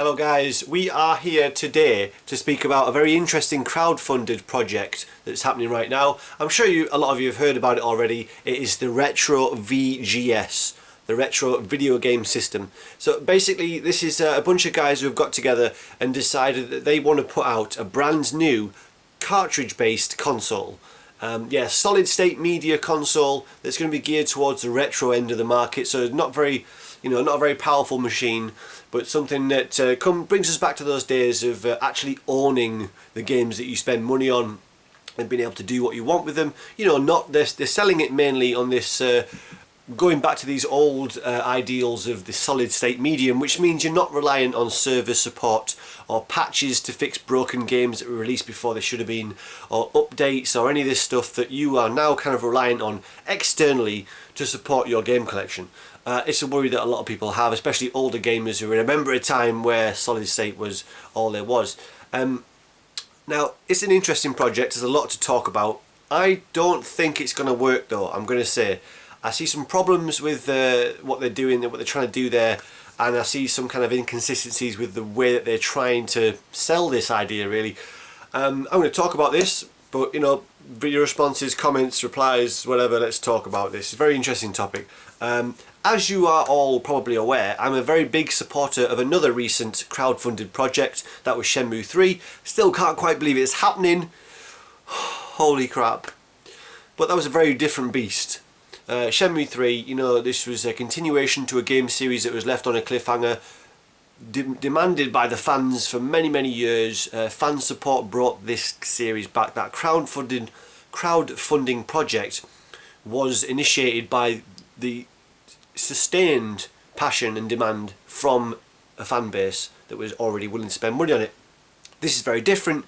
Hello guys, we are here today to speak about a very interesting crowd-funded project that's happening right now. I'm sure a lot of you have heard about it already. It is the Retro VGS, the Retro Video Game System. So basically this is a bunch of guys who have got together and decided that they want to put out a brand new cartridge-based console. Solid state media console that's going to be geared towards the retro end of the market, so not very, not a very powerful machine, but something that brings us back to those days of actually owning the games that you spend money on and being able to do what you want with them. They're selling it mainly on this going back to these old ideals of the solid state medium, which means you're not reliant on server support or patches to fix broken games that were released before they should have been, or updates or any of this stuff that you are now kind of reliant on externally to support your game collection. It's a worry that a lot of people have, especially older gamers who remember a time where solid state was all there was. Now, it's an interesting project, there's a lot to talk about. I don't think it's going to work though, I'm going to say. I see some problems with what they're doing, what they're trying to do there, and I see some kind of inconsistencies with the way that they're trying to sell this idea, really. I'm going to talk about this, but video responses, comments, replies, whatever, let's talk about this. It's a very interesting topic. As you are all probably aware, I'm a very big supporter of another recent crowd-funded project. That was Shenmue 3. Still can't quite believe it's happening. Holy crap. But that was a very different beast. Shenmue 3, this was a continuation to a game series that was left on a cliffhanger, demanded by the fans for many, many years. Fan support brought this series back. That crowdfunding project was initiated by the sustained passion and demand from a fan base that was already willing to spend money on it. This is very different.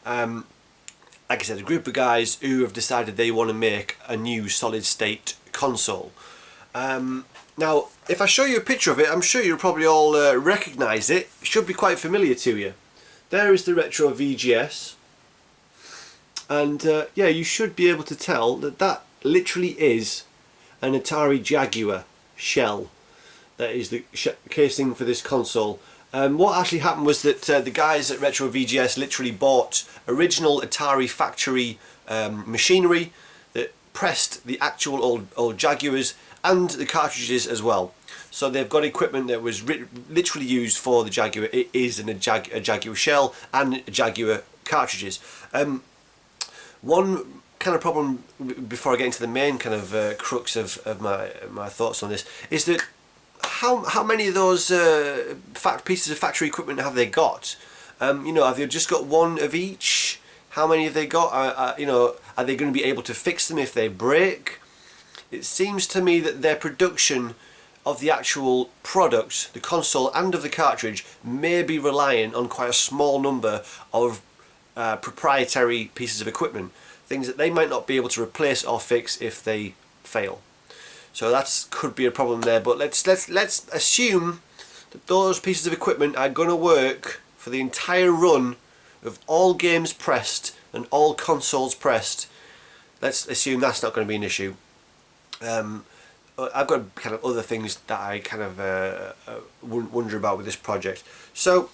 Like I said, a group of guys who have decided they want to make a new solid state console. Now, if I show you a picture of it, I'm sure you'll probably all recognise it. It should be quite familiar to you. There is the Retro VGS. And you should be able to tell that that literally is an Atari Jaguar shell. That is the casing for this console. What actually happened was that the guys at Retro VGS literally bought original Atari factory machinery that pressed the actual old Jaguars and the cartridges as well. So they've got equipment that was literally used for the Jaguar. It is a Jaguar shell and Jaguar cartridges. One kind of problem before I get into the main kind of crux of my thoughts on this is that how many of those pieces of factory equipment have they got? Have they just got one of each? How many have they got? Are they going to be able to fix them if they break? It seems to me that their production of the actual product, the console and of the cartridge, may be reliant on quite a small number of proprietary pieces of equipment. Things that they might not be able to replace or fix if they fail. So that could be a problem there, but let's assume that those pieces of equipment are going to work for the entire run of all games pressed and all consoles pressed. Let's assume that's not going to be an issue. I've got kind of other things that I kind of wonder about with this project. So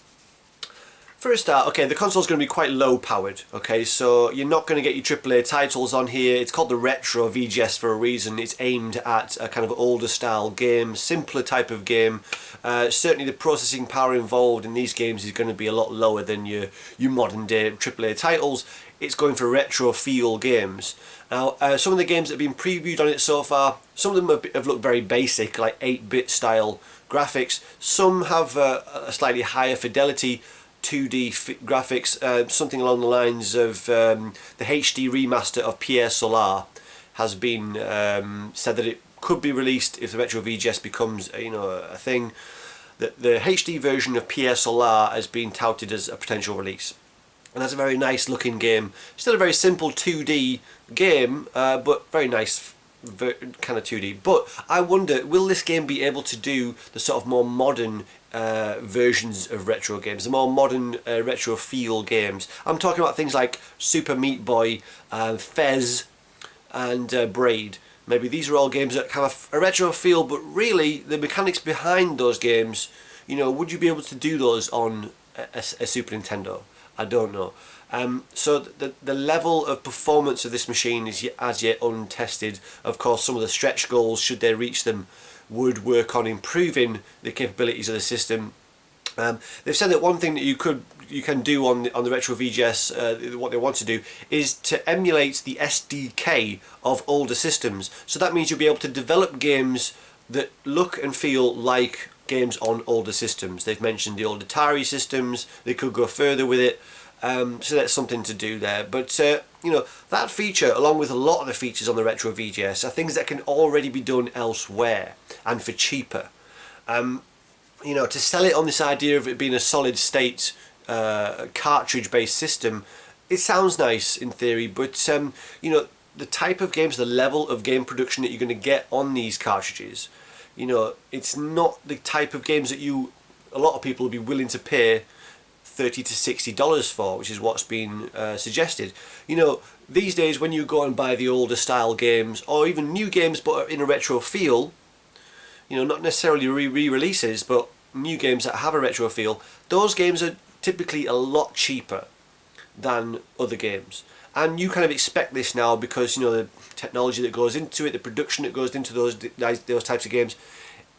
for a start, okay, the console's going to be quite low powered, okay, so you're not going to get your AAA titles on here. It's called the Retro VGS for a reason. It's aimed at a kind of older style game, simpler type of game. Certainly the processing power involved in these games is going to be a lot lower than your modern day AAA titles. It's going for retro feel games. Now, some of the games that have been previewed on it so far, some of them have looked very basic, like 8-bit style graphics. Some have a slightly higher fidelity 2D graphics, something along the lines of the HD remaster of Pierre Solar has been said that it could be released if the Retro VGS becomes a thing. The HD version of Pierre Solar has been touted as a potential release, and that's a very nice looking game. Still a very simple 2D game, but very nice kind of 2D. But I wonder, will this game be able to do the sort of more modern versions of retro games, the more modern retro feel games? I'm talking about things like Super Meat Boy, Fez and Braid. Maybe these are all games that have a retro feel, but really the mechanics behind those games You know, would you be able to do those on a Super Nintendo? I don't know. So the level of performance of this machine is as yet untested. Of course, some of the stretch goals, should they reach them, would work on improving the capabilities of the system. They've said that one thing that you can do on the Retro VGS, what they want to do, is to emulate the SDK of older systems. So that means you'll be able to develop games that look and feel like games on older systems. They've mentioned the old Atari systems. They could go further with it. So that's something to do there. But you know, that feature, along with a lot of the features on the Retro VGS, are things that can already be done elsewhere and for cheaper. You know, to sell it on this idea of it being a solid state cartridge based system, it sounds nice in theory, but you know, the type of games, the level of game production that you're going to get on these cartridges, you know, it's not the type of games that a lot of people will be willing to pay $30 to $60 for, which is what's been suggested. You know, these days when you go and buy the older style games, or even new games but in a retro feel, you know, not necessarily re-releases, but new games that have a retro feel, those games are typically a lot cheaper than other games. And you kind of expect this now because, you know, the technology that goes into it, the production that goes into those types of games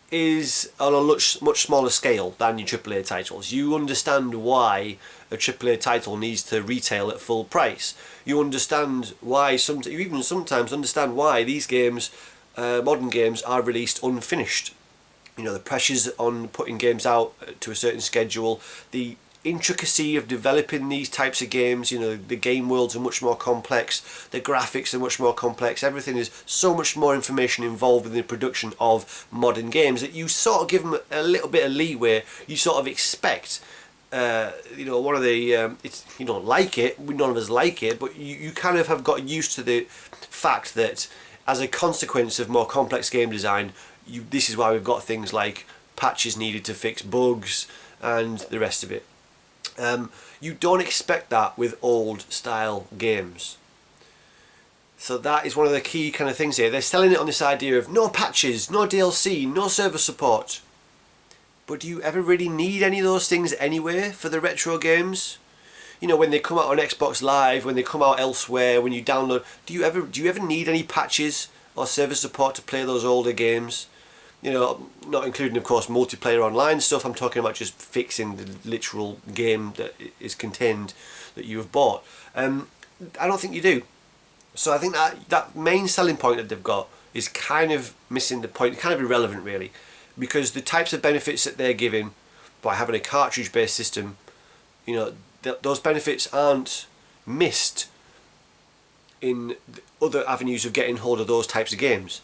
is on a much smaller scale than your AAA titles. You understand why a AAA title needs to retail at full price. You understand why you even sometimes understand why these games, modern games, are released unfinished. You know, the pressures on putting games out to a certain schedule, the intricacy of developing these types of games. You know, the game worlds are much more complex, the graphics are much more complex, everything is so much more information involved in the production of modern games that you sort of give them a little bit of leeway. You sort of expect, you know, one of the, you don't like it, none of us like it, but you kind of have got used to the fact that as a consequence of more complex game design, this is why we've got things like patches needed to fix bugs and the rest of it. You don't expect that with old style games. So that is one of the key kind of things here. They're selling it on this idea of no patches, no DLC, no server support. But do you ever really need any of those things anyway for the retro games? You know, when they come out on Xbox Live, when they come out elsewhere, when you download, do you ever need any patches or server support to play those older games? You know, not including, of course, multiplayer online stuff. I'm talking about just fixing the literal game that is contained that you have bought. I don't think you do. So I think that main selling point that they've got is kind of missing the point, kind of irrelevant really, because the types of benefits that they're giving by having a cartridge-based system, you know, those benefits aren't missed in other avenues of getting hold of those types of games.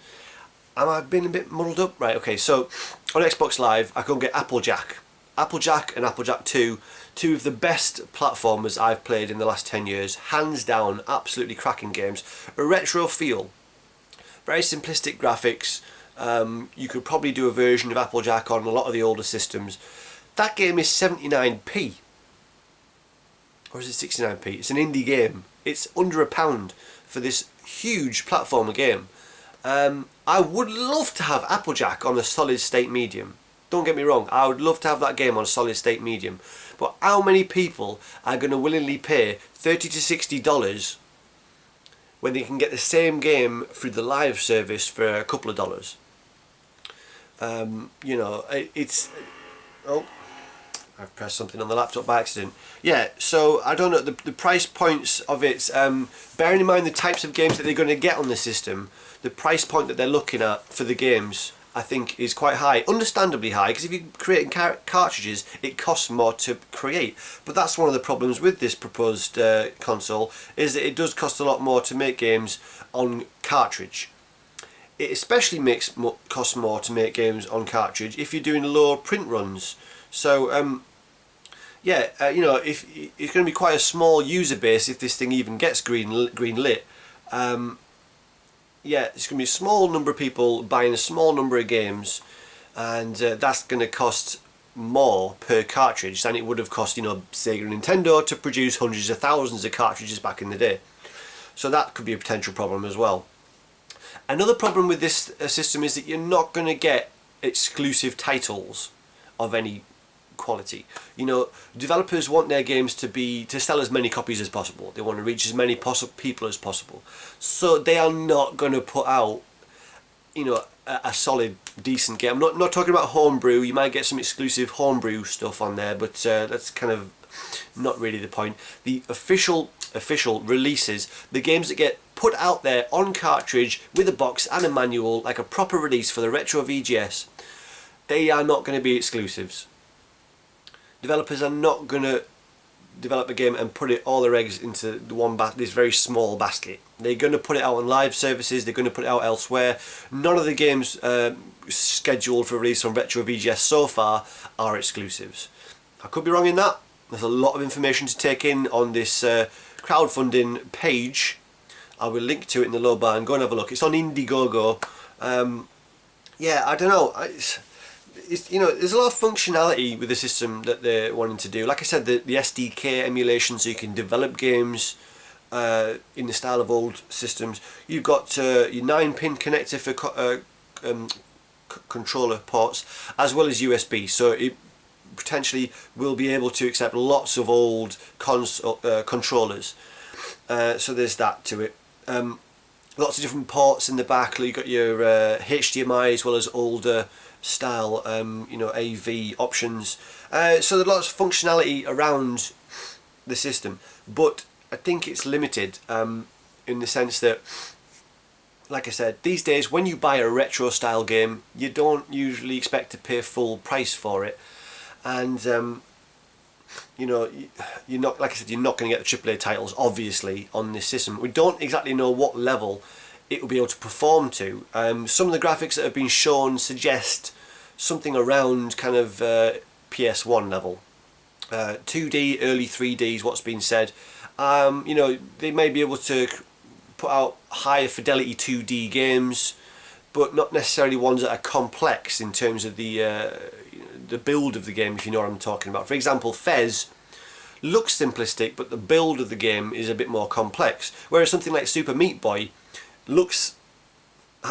Am I being a bit muddled up? Right, okay, so on Xbox Live I can get Applejack and Applejack 2, two of the best platformers I've played in the last 10 years, hands down, absolutely cracking games. A retro feel, very simplistic graphics. You could probably do a version of Applejack on a lot of the older systems. That game is 79p, or is it 69p? It's an indie game. It's under £1 for this huge platformer game. I would love to have Applejack on a solid state medium. Don't get me wrong, I would love to have that game on a solid state medium. But how many people are going to willingly pay $30 to $60 when they can get the same game through the live service for a couple of dollars? You know, it's... Oh, I've pressed something on the laptop by accident. Yeah, so I don't know, the price points of it, bearing in mind the types of games that they're going to get on the system, the price point that they're looking at for the games, I think, is quite high. Understandably high, because if you're creating cartridges, it costs more to create. But that's one of the problems with this proposed console, is that it does cost a lot more to make games on cartridge. It especially costs more to make games on cartridge if you're doing low print runs. So, yeah, you know, if it's going to be quite a small user base if this thing even gets green lit. Yeah, it's going to be a small number of people buying a small number of games, and that's going to cost more per cartridge than it would have cost, you know, Sega and Nintendo to produce hundreds of thousands of cartridges back in the day. So that could be a potential problem as well. Another problem with this system is that you're not going to get exclusive titles of any quality. You know, developers want their games to sell as many copies as possible. They want to reach as many people as possible. So they are not going to put out, you know, a solid, decent game. I'm not talking about homebrew. You might get some exclusive homebrew stuff on there, but that's kind of not really the point. The official releases, the games that get put out there on cartridge with a box and a manual, like a proper release for the Retro VGS, they are not going to be exclusives. Developers are not going to develop a game and put all their eggs into this very small basket. They're going to put it out on live services, they're going to put it out elsewhere. None of the games scheduled for release on Retro VGS so far are exclusives. I could be wrong in that. There's a lot of information to take in on this crowdfunding page. I will link to it in the low bar and go and have a look. It's on Indiegogo. Yeah, I don't know. You know, there's a lot of functionality with the system that they're wanting to do. Like I said, the SDK emulation, so you can develop games in the style of old systems. You've got your 9-pin connector for controller ports, as well as USB. So it potentially will be able to accept lots of old controllers. So there's that to it. Lots of different ports in the back. You've got your HDMI as well as older style, you know, AV options. So there's lots of functionality around the system, but I think it's limited in the sense that, like I said, these days when you buy a retro style game, you don't usually expect to pay full price for it, and you know, you're not, like I said, you're not going to get the AAA titles obviously on this system. We don't exactly know what level it will be able to perform to. Some of the graphics that have been shown suggest something around kind of PS1 level. 2D, early 3D is what's been said. You know, they may be able to put out higher fidelity 2D games, but not necessarily ones that are complex in terms of the build of the game, if you know what I'm talking about. For example, Fez looks simplistic, but the build of the game is a bit more complex. Whereas something like Super Meat Boy has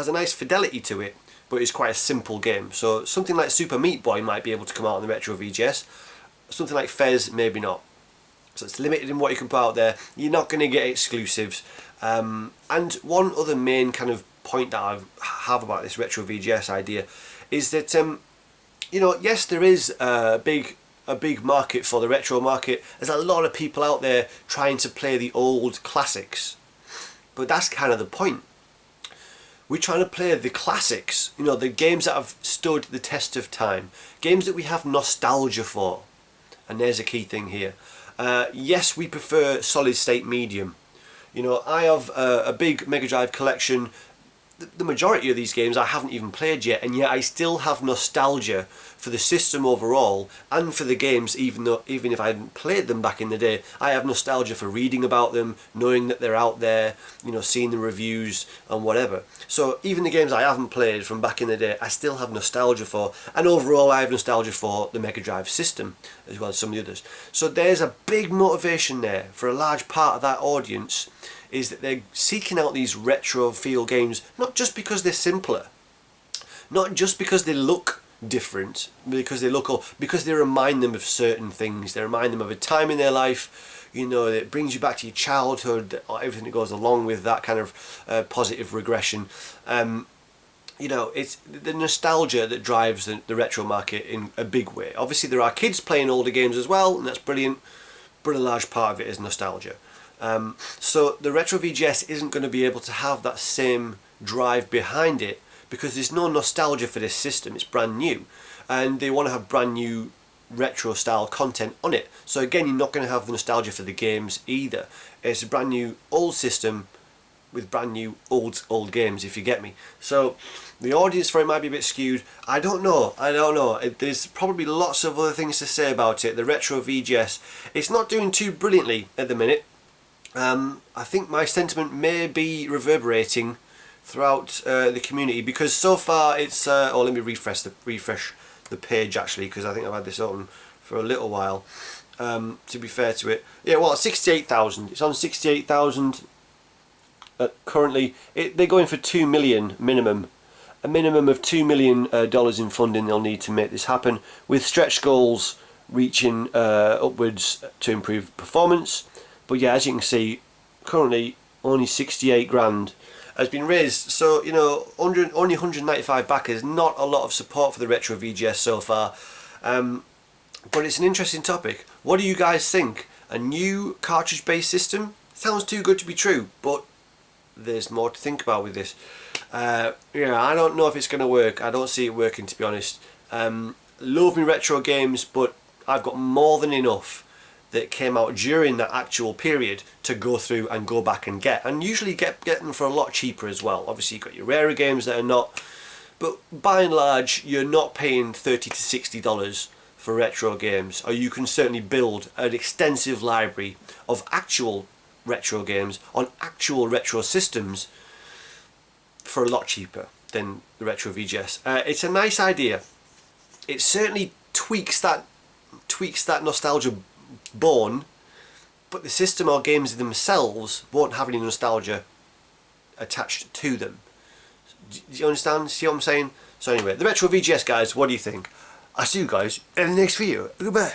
a nice fidelity to it, but it's quite a simple game. So something like Super Meat Boy might be able to come out on the Retro VGS. Something like Fez, maybe not. So it's limited in what you can put out there. You're not going to get exclusives. And one other main kind of point that I have about this Retro VGS idea is that you know, yes, there is a big market for the retro market. There's a lot of people out there trying to play the old classics, but that's kind of the point. We're trying to play the classics, you know, the games that have stood the test of time, games that we have nostalgia for, and there's a key thing here. Yes, we prefer solid state medium. You know, I have a big Mega Drive collection. The majority of these games I haven't even played yet, and yet I still have nostalgia for the system overall and for the games, even if I hadn't played them back in the day. I have nostalgia for reading about them, knowing that they're out there, you know, seeing the reviews and whatever. So even the games I haven't played from back in the day, I still have nostalgia for, and overall I have nostalgia for the Mega Drive system as well as some of the others. So there's a big motivation there for a large part of that audience, is that they're seeking out these retro feel games, not just because they're simpler, not just because they look different, because they remind them of certain things. They remind them of a time in their life, you know, it brings you back to your childhood, everything that goes along with that kind of positive regression. You know, it's the nostalgia that drives the retro market in a big way. Obviously there are kids playing older games as well, and that's brilliant, but a large part of it is nostalgia. So the Retro VGS isn't going to be able to have that same drive behind it, because there's no nostalgia for this system. It's brand new, and they want to have brand new retro style content on it. So again, you're not going to have the nostalgia for the games either. It's a brand new old system with brand new old games, if you get me. So the audience for it might be a bit skewed. I don't know. There's probably lots of other things to say about it. The Retro VGS, it's not doing too brilliantly at the minute. I think my sentiment may be reverberating throughout the community, because so far it's oh, let me refresh the page actually, because I think I've had this open for a little while, to be fair to it. Yeah, well, 68,000. It's on 68,000 currently. They're going for 2 million minimum. A minimum of $2 million in funding they'll need to make this happen, with stretch goals reaching upwards to improve performance. But yeah, as you can see, currently only 68 grand has been raised, so you know, only 195 backers, not a lot of support for the Retro VGS so far. But it's an interesting topic. What do you guys think? A new cartridge based system? Sounds too good to be true, but there's more to think about with this. Yeah, I don't know if it's going to work. I don't see it working, to be honest. Love me retro games, but I've got more than enough that came out during that actual period to go through and go back and get, and usually get them for a lot cheaper as well. Obviously you've got your rarer games that are not, but by and large you're not paying $30 to $60 for retro games, or you can certainly build an extensive library of actual retro games on actual retro systems for a lot cheaper than the Retro VGS. It's a nice idea. It certainly tweaks that nostalgia bone, but the system or games themselves won't have any nostalgia attached to them. Do you understand? See what I'm saying? So anyway, the Retro VGS, guys, what do you think? I'll see you guys in the next video. Goodbye.